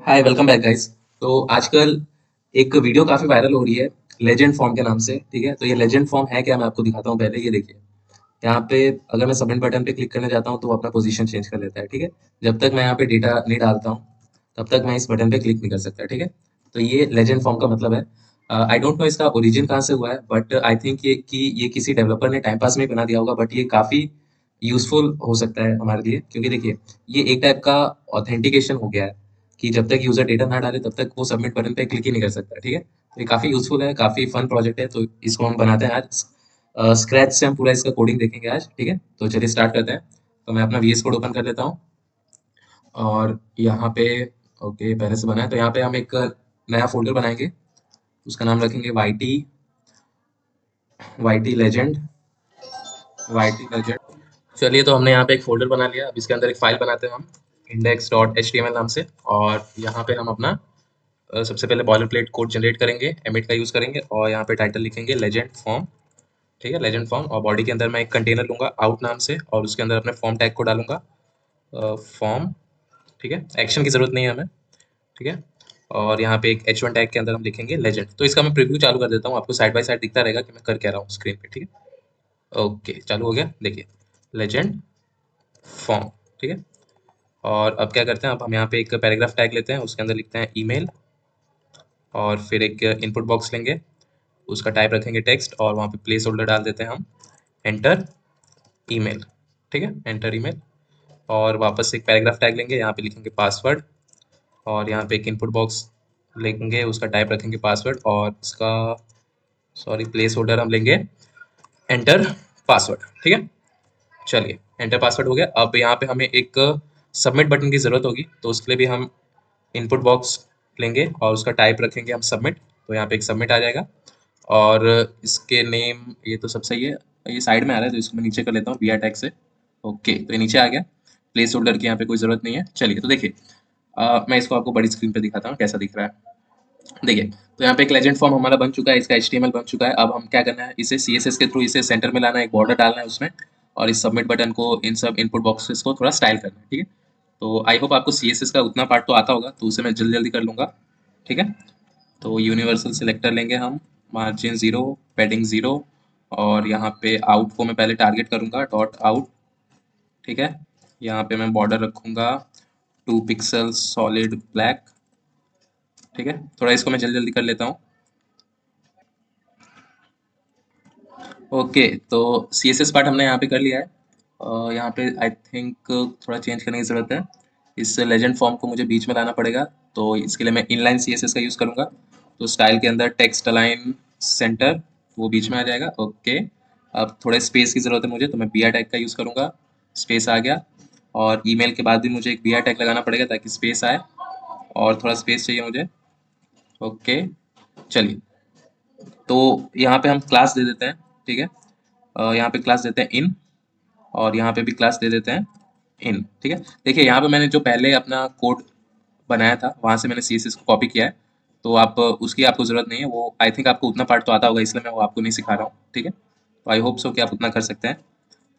Hi welcome back guys. तो आजकल एक वीडियो काफी वायरल हो रही है लेजेंड फॉर्म के नाम से। ठीक है, तो ये लेजेंड फॉर्म है क्या, मैं आपको दिखाता हूँ। पहले ये देखिए, यहाँ पे अगर मैं सबमिट बटन पे क्लिक करने जाता हूँ तो वो अपना पोजीशन चेंज कर लेता है। ठीक है, जब तक मैं यहाँ पे डेटा नहीं डालता हूँ तब तक मैं इस बटन पे क्लिक नहीं कर सकता। ठीक है, तो ये लेजेंड फॉर्म का मतलब है। आई डोंट नो इसका ओरिजिन कहाँ से हुआ है, बट आई थिंक ये किसी डेवलपर ने टाइम पास में ही बना दिया होगा। बट ये काफी यूजफुल हो सकता है हमारे लिए, क्योंकि देखिए ये एक टाइप का ऑथेंटिकेशन हो गया है कि जब तक यूजर डेटा ना डाले तब तक वो सबमिट बटन पे क्लिक ही नहीं कर सकता। ठीक है, तो ये काफी यूजफुल है, काफी फन प्रोजेक्ट है। तो इसको हम बनाते हैं आज स्क्रैच से। हम पूरा इसका कोडिंग देखेंगे आज। ठीक है, तो चलिए स्टार्ट करते हैं। तो मैं अपना वीएस कोड ओपन कर लेता हूँ और यहाँ पे ओके पहले से बना है, तो यहाँ पे हम एक नया फोल्डर बनाएंगे। उसका नाम रखेंगे वाई टी लेजेंड। चलिए, तो हमने यहाँ पे एक फोल्डर बना लिया। अब इसके अंदर एक फाइल बनाते हैं हम, index.html नाम से। और यहाँ पे हम अपना सबसे पहले बॉयलर प्लेट कोड जनरेट करेंगे, एमिट का यूज करेंगे और यहाँ पे टाइटल लिखेंगे लेजेंड फॉर्म। ठीक है, लेजेंड फॉर्म। और बॉडी के अंदर मैं एक कंटेनर लूंगा आउट नाम से और उसके अंदर अपने फॉर्म टैग को डालूंगा, फॉर्म। ठीक है, एक्शन की जरूरत नहीं है हमें। ठीक है, और यहाँ पे एक H1 टैग के अंदर हम लिखेंगे लेजेंड। तो इसका मैं प्रीव्यू चालू कर देता हूँ, आपको साइड बाय साइड दिखता रहेगा कि मैं कर क्या रहा हूँ स्क्रीन पे। ठीक है, ओके चालू हो गया, देखिए लेजेंड फॉर्म। ठीक है, और अब क्या करते हैं, अब हम यहाँ पे एक पैराग्राफ टैग लेते हैं, उसके अंदर लिखते हैं ईमेल और फिर एक इनपुट बॉक्स लेंगे, उसका टाइप रखेंगे टेक्स्ट और वहाँ पे प्लेस होल्डर डाल देते हैं हम, एंटर ईमेल। ठीक है, एंटर ईमेल। और वापस से एक पैराग्राफ टैग लेंगे, यहाँ पे लिखेंगे पासवर्ड और यहाँ पे एक इनपुट बॉक्स लेंगे, उसका टाइप रखेंगे पासवर्ड और इसका सॉरी प्लेस होल्डर हम लेंगे, एंटर पासवर्ड। ठीक है, चलिए एंटर पासवर्ड हो गया। अब यहाँ पे हमें एक सबमिट बटन की जरूरत होगी, तो उसके लिए भी हम इनपुट बॉक्स लेंगे और उसका टाइप रखेंगे हम सबमिट। तो यहाँ पे एक सबमिट आ जाएगा और इसके नेम ये तो सब सही है, ये साइड में आ रहा है तो इसको मैं नीचे कर लेता हूँ वी टैग से। ओके, तो ये नीचे आ गया। प्लेस होल्डर की यहाँ पे कोई जरूरत नहीं है। चलिए, तो देखिए मैं इसको आपको बड़ी स्क्रीन पे दिखाता हूँ कैसा दिख रहा है। देखिए, तो यहाँ पे एक लेजेंड फॉर्म हमारा बन चुका है, इसका HTML बन चुका है। अब हम क्या करना है, इसे CSS के थ्रू इसे सेंटर में लाना है, एक बॉर्डर डालना है उसमें और इस सबमिट बटन को, इन सब इनपुट बॉक्सेस को थोड़ा स्टाइल करना है। ठीक है, तो आई होप आपको CSS का उतना पार्ट तो आता होगा, तो उसे मैं जल्दी जल्दी कर लूंगा। ठीक है, तो यूनिवर्सल सिलेक्टर लेंगे हम, मार्जिन 0, पैडिंग 0 और यहाँ पे आउट को मैं पहले टारगेट करूंगा, डॉट आउट। ठीक है, यहाँ पे मैं बॉर्डर रखूंगा 2 पिक्सल सॉलिड ब्लैक। ठीक है, थोड़ा इसको मैं जल्दी जल्दी कर लेता हूँ। ओके, तो CSS पार्ट हमने यहाँ पे कर लिया है। यहाँ पे आई थिंक थोड़ा चेंज करने की ज़रूरत है। इस लेजेंड फॉर्म को मुझे बीच में लाना पड़ेगा, तो इसके लिए मैं इनलाइन CSS का यूज़ करूँगा। तो स्टाइल के अंदर टेक्स्ट अलाइन सेंटर, वो बीच में आ जाएगा। ओके, अब थोड़े स्पेस की ज़रूरत है मुझे, तो मैं बी टैग का यूज़ करूँगा। स्पेस आ गया और ईमेल के बाद भी मुझे एक बी टैग लगाना पड़ेगा ताकि स्पेस आए, और थोड़ा स्पेस चाहिए मुझे। ओके, चलिए, तो यहाँ पे हम क्लास दे देते हैं। ठीक है, यहाँ पे क्लास देते हैं इन और यहाँ पे भी क्लास दे देते हैं इन। ठीक है, देखिए यहाँ पे मैंने जो पहले अपना कोड बनाया था वहां से मैंने CSS को कॉपी किया है, तो आप उसकी आपको जरूरत नहीं है। वो आई थिंक आपको उतना पार्ट तो आता होगा, इसलिए मैं वो आपको नहीं सिखा रहा हूँ। ठीक है, तो आई होप सो कि आप उतना कर सकते हैं।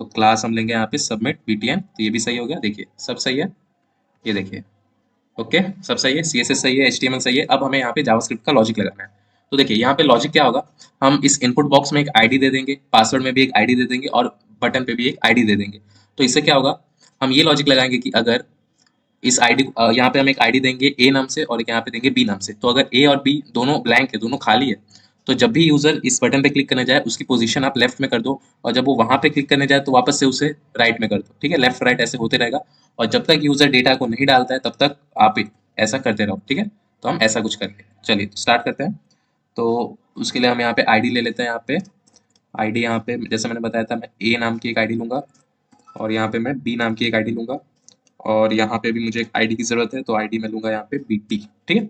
तो क्लास हम लेंगे यहाँ पे सबमिट BTN, तो ये भी सही हो गया, देखिए सब सही है। ये देखिए, ओके सब सही है, CSS सही है, HTML सही है। अब हमें यहाँ पे जावास्क्रिप्ट का लॉजिक लगाना है। तो देखिए यहाँ पे लॉजिक क्या होगा, हम इस इनपुट बॉक्स में एक आईडी दे देंगे, पासवर्ड में भी एक आईडी दे देंगे और बटन पे भी एक आईडी दे देंगे। तो इससे क्या होगा, हम ये लॉजिक लगाएंगे कि अगर इस आईडी, यहाँ पे हम एक आईडी देंगे ए नाम से और एक यहाँ पे देंगे बी नाम से, तो अगर ए और बी दोनों ब्लैंक है, दोनों खाली है, तो जब भी यूजर इस बटन पे क्लिक करने जाए उसकी पोजीशन आप लेफ्ट में कर दो, और जब वो वहां पे क्लिक करने जाए तो वापस से उसे राइट में कर दो। ठीक है, लेफ्ट राइट ऐसे होते रहेगा, और जब तक यूजर डेटा को नहीं डालता है तब तक आप ऐसा करते रहो। ठीक है, तो हम ऐसा कुछ करेंगे। चलिए स्टार्ट करते हैं। तो उसके लिए हम यहाँ पे आईडी ले लेते हैं। यहाँ पे आईडी, यहाँ पे जैसे मैंने बताया था, मैं ए नाम की एक आईडी लूंगा और यहाँ पे मैं बी नाम की एक आईडी लूंगा और यहाँ पे भी मुझे एक आईडी की जरूरत है, तो आईडी मैं लूंगा यहाँ पे BT। ठीक है,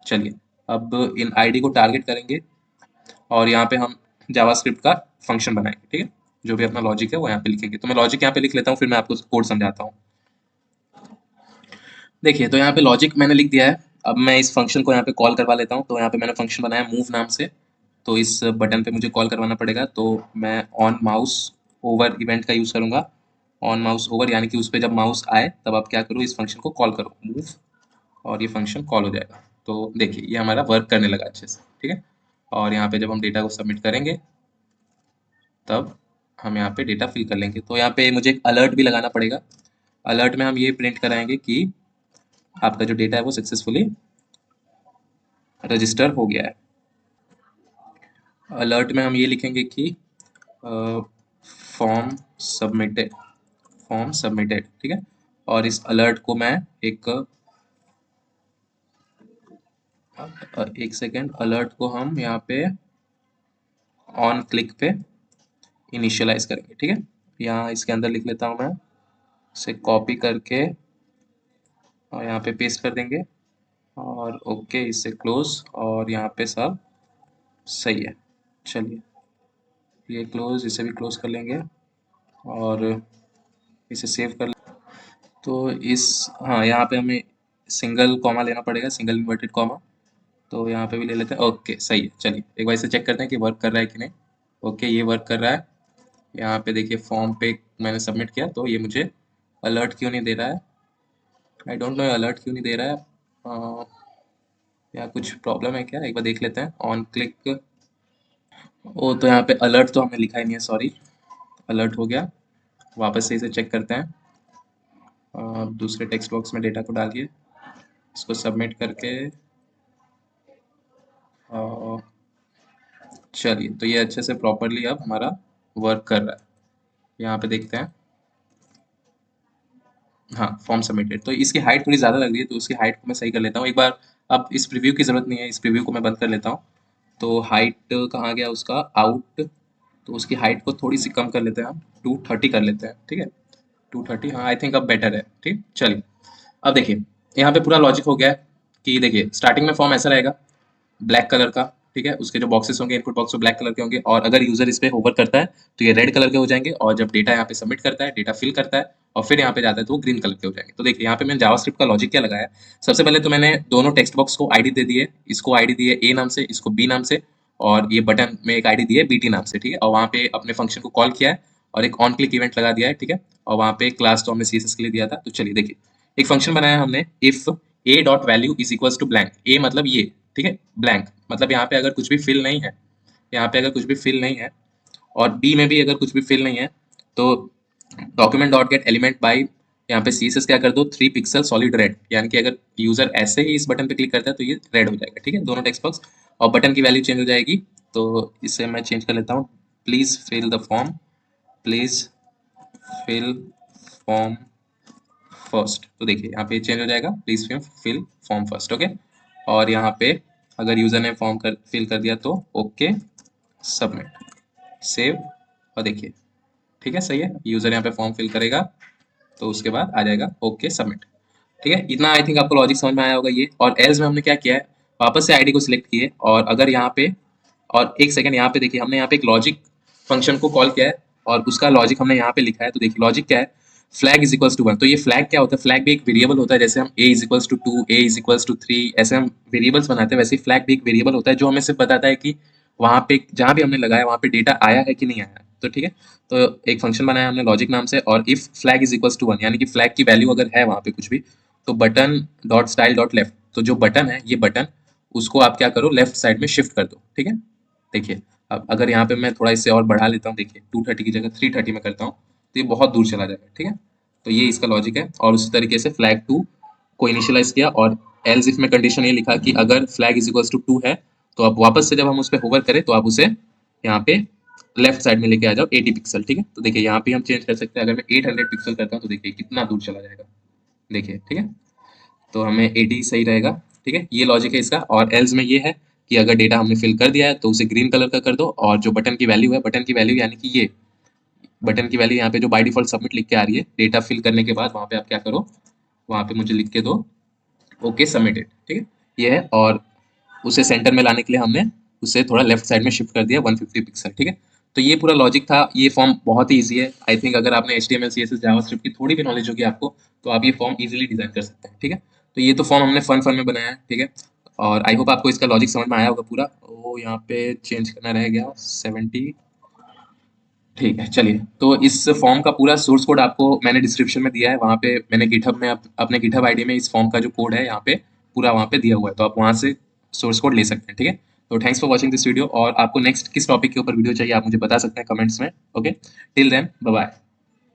चलिए, अब इन आईडी को टारगेट करेंगे और यहाँ पे हम जावास्क्रिप्ट का फंक्शन बनाएंगे। ठीक है, जो भी अपना लॉजिक है वो यहाँ पे लिखेंगे। तो मैं लॉजिक यहाँ पे लिख लेता हूँ, फिर मैं आपको कोड समझाता हूँ। देखिए, तो यहाँ पे लॉजिक मैंने लिख दिया है। अब मैं इस फंक्शन को यहाँ पे कॉल करवा लेता हूँ। तो यहाँ पे मैंने फंक्शन बनाया मूव नाम से, तो इस बटन पे मुझे कॉल करवाना पड़ेगा। तो मैं ऑन माउस ओवर इवेंट का यूज करूंगा। ऑन माउस ओवर यानी कि उस पर जब माउस आए तब आप क्या करो, इस फंक्शन को कॉल करो, मूव और ये फंक्शन कॉल हो जाएगा। तो देखिए ये हमारा वर्क करने लगा अच्छे से, ठीक है। और यहाँ पे जब हम डेटा को सबमिट करेंगे तब हम यहाँ पे डेटा फिल कर लेंगे। तो यहाँ पे मुझे एक अलर्ट भी लगाना पड़ेगा। अलर्ट में हम ये प्रिंट कराएंगे कि आपका जो डेटा है वो सक्सेसफुली रजिस्टर हो गया है। अलर्ट में हम ये लिखेंगे कि फॉर्म सबमिटेड, फॉर्म सबमिटेड, ठीक है। और इस अलर्ट को मैं एक सेकेंड, अलर्ट को हम यहाँ पे ऑन क्लिक पे इनिशियलाइज करेंगे, ठीक है। यहाँ इसके अंदर लिख लेता हूँ मैं, इसे कॉपी करके और यहाँ पे पेस्ट कर देंगे और ओके इसे क्लोज, और यहाँ पे सब सही है। चलिए ये क्लोज, इसे भी क्लोज कर लेंगे और इसे सेव कर। तो इस, हाँ यहाँ पे हमें सिंगल कॉमा लेना पड़ेगा, सिंगल इन्वर्टेड कॉमा। तो यहाँ पे भी ले लेते हैं, ओके सही है। चलिए एक बार इसे चेक करते हैं कि वर्क कर रहा है कि नहीं। ओके ये वर्क कर रहा है। यहाँ पे देखिए फॉर्म पे मैंने सबमिट किया तो ये मुझे अलर्ट क्यों नहीं दे रहा है, आई डोंट नो अलर्ट क्यों नहीं दे रहा है। या कुछ प्रॉब्लम है क्या, एक बार देख लेते हैं। ऑन क्लिक, ओ तो यहाँ पे अलर्ट तो हमने लिखा ही नहीं है, सॉरी। अलर्ट हो गया, वापस से इसे चेक करते हैं। दूसरे टेक्स्ट बॉक्स में डेटा को डालिए, इसको सबमिट करके चलिए तो ये अच्छे से प्रॉपरली अब हमारा वर्क कर रहा है। यहाँ पे देखते हैं, हाँ फॉर्म सबमिटेड। तो इसकी हाइट थोड़ी ज़्यादा लग रही है, तो उसकी हाइट को मैं सही कर लेता हूँ एक बार। अब इस प्रीव्यू की ज़रूरत नहीं है, इस प्रीव्यू को मैं बंद कर लेता हूँ। तो हाइट कहाँ गया उसका, आउट। तो उसकी हाइट को थोड़ी सी कम कर लेते हैं हम, 230 कर लेते हैं, ठीक है। 230, हाँ आई थिंक अब बेटर है, ठीक। चलिए अब देखिए यहाँ पे पूरा लॉजिक हो गया है कि देखिए स्टार्टिंग में फॉर्म ऐसा रहेगा ब्लैक कलर का, ठीक है। उसके जो बॉक्सेस होंगे इनपुट बॉक्स वो ब्लैक कलर के होंगे, और अगर यूजर इस पे होवर करता है तो ये रेड कलर के हो जाएंगे, और जब डेटा यहाँ पे सबमिट करता है, डेटा फिल करता है और फिर यहाँ पे जाता है तो वो ग्रीन कलर के हो जाएंगे। तो देखिए यहाँ पे मैंने जावास्क्रिप्ट का लॉजिक क्या लगाया है। सबसे पहले तो मैंने दोनों टेक्स्ट बॉक्स को आईडी दे दी है, इसको आईडी दी है ए नाम से, इसको बी नाम से, और ये बटन में एक आईडी दी है बीटी नाम से, ठीक है। और वहाँ पे अपने फंक्शन को कॉल किया है और एक ऑन क्लिक इवेंट लगा दिया है, ठीक है। और वहाँ पे क्लास तो हमने सीएसएस के लिए दिया था। तो चलिए देखिए एक फंक्शन बनाया हमने, if A dot value is equals to blank. ए मतलब ये, ठीक है, ब्लैंक मतलब यहाँ पे अगर कुछ भी फिल नहीं है, यहाँ पे अगर कुछ भी फिल नहीं है, और बी में भी अगर कुछ भी फिल नहीं है, तो document dot gate element by, यहाँ पे सीएसएस क्या कर दो, 3 पिक्सल सॉलिड रेड, यानी कि अगर यूजर ऐसे ही इस बटन पे क्लिक करता है तो ये रेड हो जाएगा, ठीक है, दोनों टेक्स्ट बॉक्स। और बटन की वैल्यू चेंज हो जाएगी, तो इसे मैं चेंज कर लेता हूँ, please fill the form, please fill form first. तो देखिए यहाँ पे चेंज हो जाएगा, please fill form first, okay. और यहाँ पे अगर यूजर ने फॉर्म फिल कर दिया तो ओके सबमिट, सेव, और देखिए ठीक है सही है, यूजर यहाँ पे फॉर्म फिल करेगा तो उसके बाद आ जाएगा ओके सबमिट, ठीक है। इतना आई थिंक आपको लॉजिक समझ में आया होगा ये। और एल्स में हमने क्या किया है, वापस से आईडी को सिलेक्ट किए, और अगर यहाँ पे, और एक सेकंड यहाँ पे देखिए हमने यहाँ पे एक लॉजिक फंक्शन को कॉल किया है और उसका लॉजिक हमने यहाँ पे लिखा है। तो देखिए लॉजिक क्या है, फ्लैग इज इक्वल्स टू 1। तो ये फ्लैग क्या होता है, फ्लैग भी एक वेरिएबल होता है। जैसे हम A is equals to 2, A is equals to 3, ऐसे हम वेरिएबल्स बनाते हैं, वैसे ही फ्लैग भी एक वेरिएबल होता है जो हमें सिर्फ बताता है कि वहाँ पे जहाँ भी हमने लगाया वहाँ पे डेटा आया है कि नहीं आया है। तो ठीक है, तो एक फंक्शन बनाया हमने लॉजिक नाम से, और if flag is equals to 1, यानी कि फ्लैग की वैल्यू अगर है वहाँ पे कुछ भी, तो button dot style dot left, तो जो बटन है ये बटन, उसको आप क्या करो, लेफ्ट साइड में शिफ्ट कर दो, ठीक है। देखिए अब अगर यहाँ पे मैं थोड़ा इसे और बढ़ा लेता हूँ, देखिए 230 की जगह 330 में करता हूँ, तो ये बहुत दूर चला जाएगा, ठीक है। तो ये इसका लॉजिक है। और उसी तरीके से फ्लैग 2 को इनिशियलाइज किया, और एल्स इफ में कंडीशन ये लिखा कि अगर फ्लैग इज इक्वल्स टू 2 है, तो आप वापस से जब हम उस पर होवर करें तो आप उसे यहाँ पे लेफ्ट साइड में लेके आ जाओ 80 पिक्सल, ठीक है। तो देखिए यहाँ पे हम चेंज कर सकते हैं, अगर मैं 800 पिक्सल करता हूँ तो देखिए कितना दूर चला जाएगा, देखिए ठीक है। तो हमें 80 सही रहेगा, ठीक है, ये लॉजिक है इसका। और एल्स में ये है कि अगर डेटा हमने फिल कर दिया है तो उसे ग्रीन कलर का कर दो, और जो बटन की वैल्यू है, बटन की वैल्यू यानी कि ये बटन की वैल्यू यहाँ पे जो बाय डिफॉल्ट सबमिट लिख के आ रही है, डेटा फिल करने के बाद वहाँ पे आप क्या करो, वहाँ पे मुझे लिख के दो ओके सबमिटेड, ठीक है, ये है। और उसे सेंटर में लाने के लिए हमने उसे थोड़ा लेफ्ट साइड में शिफ्ट कर दिया 150 पिक्सल, ठीक है। तो ये पूरा लॉजिक था। ये फॉर्म बहुत ही ईजी है, आई थिंक अगर आपने HTML CSS जावास्क्रिप्ट की थोड़ी भी नॉलेज होगी आपको, तो आप ये फॉर्म इजीली डिजाइन कर सकते हैं, ठीक है। तो ये तो फॉर्म हमने फन फन में बनाया है, ठीक है। और आई होप आपको इसका लॉजिक समझ में आया होगा पूरा। वो यहाँ पे चेंज करना रह गया 70, ठीक है। चलिए तो इस फॉर्म का पूरा सोर्स कोड आपको मैंने डिस्क्रिप्शन में दिया है, वहाँ पे मैंने गिटहब में अपने गिटहब आईडी में इस फॉर्म का जो कोड है यहाँ पे पूरा वहाँ पे दिया हुआ है, तो आप वहाँ से सोर्स कोड ले सकते हैं, ठीक है। तो thanks for watching this video, और आपको नेक्स्ट किस टॉपिक के ऊपर वीडियो चाहिए आप मुझे बता सकते हैं कमेंट्स में। Okay, till then bye bye.